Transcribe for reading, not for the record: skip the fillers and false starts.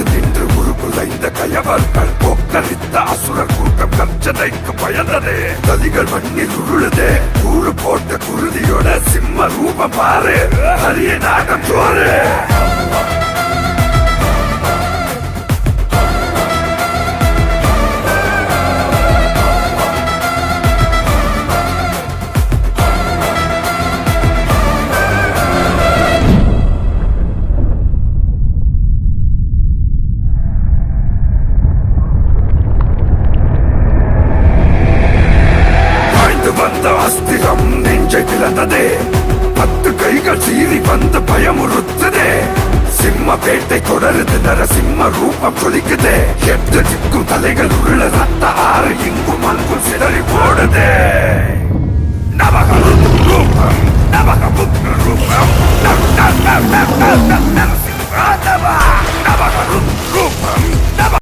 எதிர்த்து நின்று உருகுலைந்த கயவர்கள் போக்கரித்த அசுரர் கூட்டம் கர்ஜனைக்கு பயந்ததே. கதிகள் மண்ணில் உருளுதே, கூறு போட்ட குருதியோட சிம்ம ரூபம் பாரு, அரிய நாட்டம் சோறு. அஸ்திரம் நெஞ்சை பிளந்ததே, 10 கைகள் சீறி வந்து பயமுறுத்ததே. சிம்ம பேட்டை தொடருது, நரசிம்ம ரூபம் கொலிக்குதே. 8 திக்கும் தலைகள் உருள ரத்த ஆறு இங்குமா